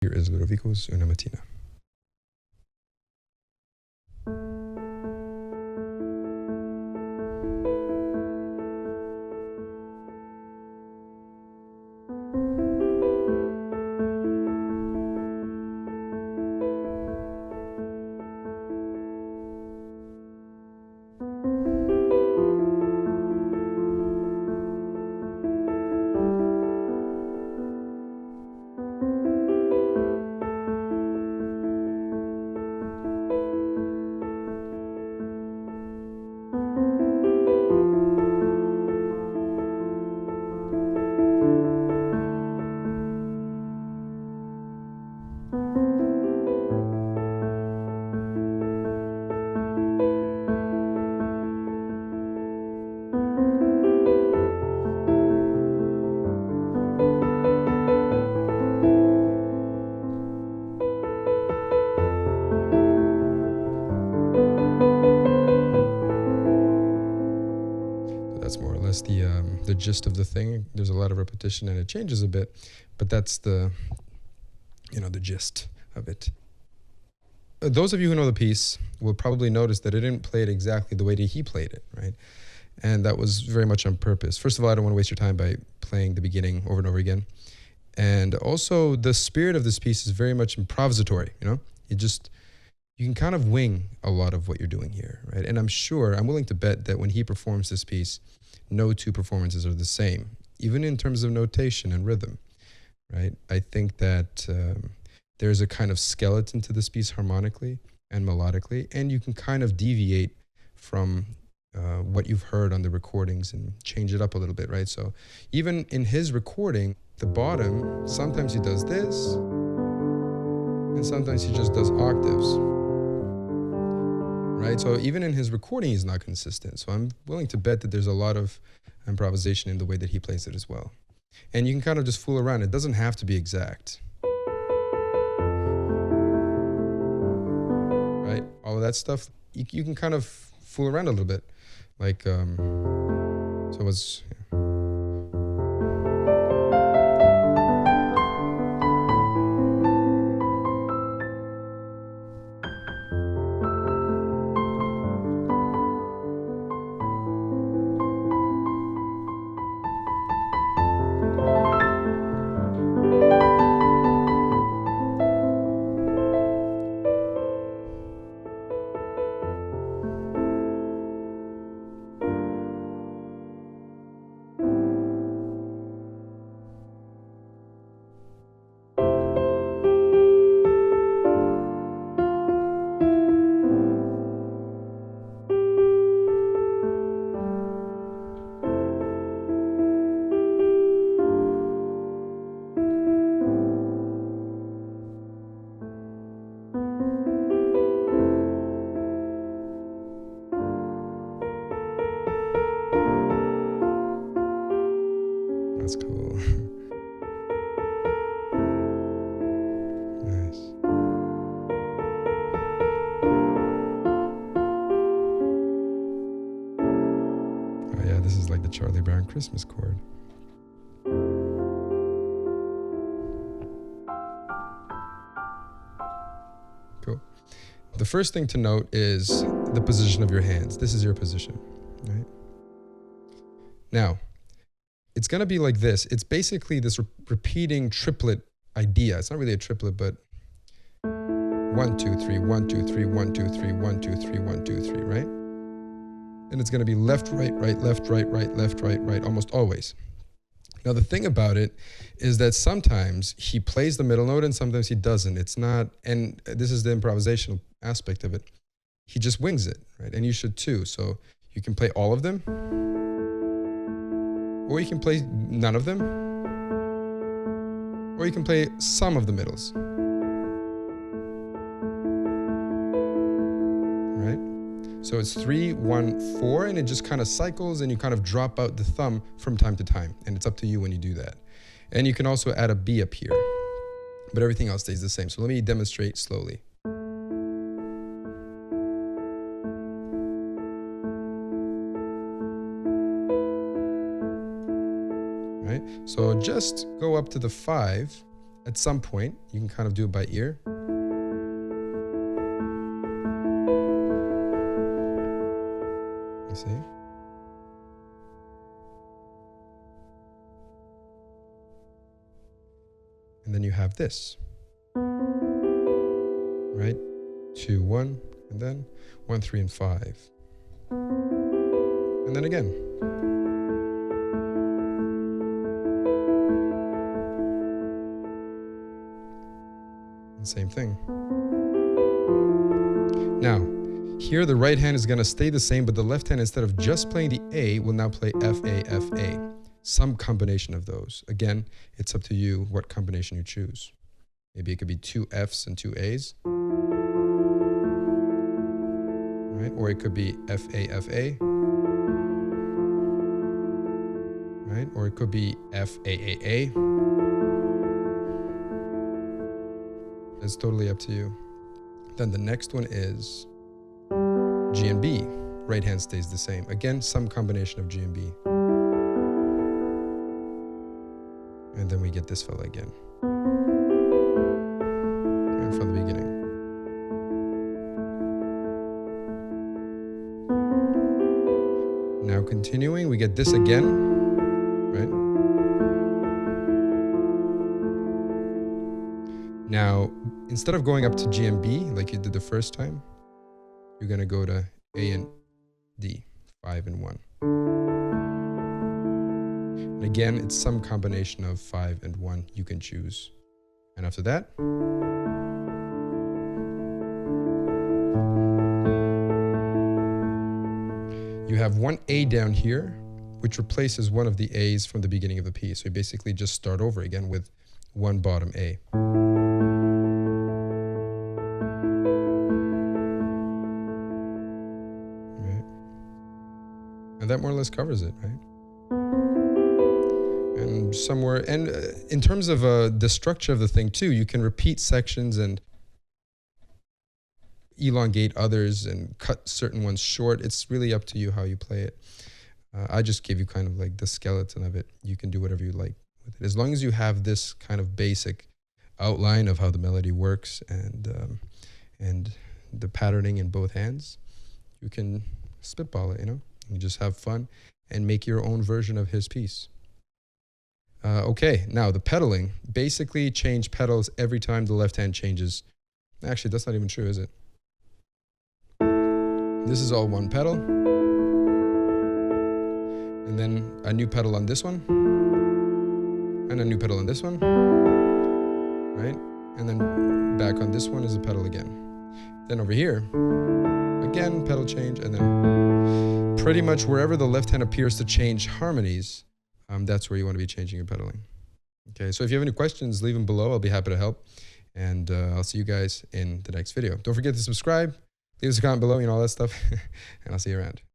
Here is Ludovico's Una Mattina. That's more or less the gist of the thing. There's a lot of repetition and it changes a bit, but that's the gist of it. Those of you who know the piece will probably notice that I didn't play it exactly the way that he played it, right? And that was very much on purpose. First of all, I don't want to waste your time by playing the beginning over and over again. And also the spirit of this piece is very much improvisatory, you can kind of wing a lot of what you're doing here, right? And I'm willing to bet that when he performs this piece, no two performances are the same, even in terms of notation and rhythm, right? I think that there's a kind of skeleton to this piece harmonically and melodically, and you can kind of deviate from what you've heard on the recordings and change it up a little bit, right? So even in his recording, the bottom, sometimes he does this, and sometimes he just does octaves. Right? So even in his recording, he's not consistent. So I'm willing to bet that there's a lot of improvisation in the way that he plays it as well. And you can kind of just fool around. It doesn't have to be exact. Right? All of that stuff, you can kind of fool around a little bit. Like, so it was... Yeah. That's cool. Nice. Oh yeah, this is like the Charlie Brown Christmas chord. Cool. The first thing to note is the position of your hands. This is your position, right? Now, it's going to be like this. It's basically this repeating triplet idea. It's not really a triplet, but 1, 2, 3, 1, 2, 3, 1, 2, 3, 1, 2, 3, 1, 2, 3, right? And it's going to be left, right, right, left, right, right, left, right, right, almost always. Now, the thing about it is that sometimes he plays the middle note and sometimes he doesn't. It's not, and this is the improvisational aspect of it. He just wings it, right? And you should too. So you can play all of them, or you can play none of them, or you can play some of the middles, right? So it's 3, 1, 4, and it just kind of cycles, and you kind of drop out the thumb from time to time, and it's up to you when you do that. And you can also add a B up here, but everything else stays the same. So let me demonstrate slowly. Right? So just go up to the 5 at some point, you can kind of do it by ear. You see? And then you have this, right? 2, 1, and then 1, 3, and 5. And then again. And same thing. Now, here the right hand is going to stay the same, but the left hand, instead of just playing the A, will now play F, A, F, A. Some combination of those. Again, it's up to you what combination you choose. Maybe it could be 2 Fs and 2 As. Right? Or it could be F, A, F, A. Right? Or it could be F, A, A, A. It's totally up to you. Then the next one is G and B. Right hand stays the same. Again, some combination of G and B. And then we get this fella again. And from the beginning. Now continuing, we get this again, right? Now, instead of going up to G and B like you did the first time, you're going to go to A and D, 5 and 1. And again, it's some combination of 5 and 1 you can choose. And after that, you have one A down here, which replaces one of the A's from the beginning of the piece. So you basically just start over again with one bottom A. Right. And that more or less covers it, right? And somewhere, and in terms of the structure of the thing too, you can repeat sections and elongate others and cut certain ones short. It's really up to you how you play it. I just gave you kind of like the skeleton of it. You can do whatever you like with it. As long as you have this kind of basic outline of how the melody works and the patterning in both hands, you can spitball it, you know? You just have fun and make your own version of his piece. Okay, now the pedaling. Basically change pedals every time the left hand changes. Actually, that's not even true, is it? This is all one pedal. And then a new pedal on this one. And a new pedal on this one. Right? And then back on this one is a pedal again. Then over here, again, pedal change. And then pretty much wherever the left hand appears to change harmonies, that's where you want to be changing your pedaling. Okay, so if you have any questions, leave them below. I'll be happy to help. And I'll see you guys in the next video. Don't forget to subscribe, leave us a comment below, you know, all that stuff. And I'll see you around.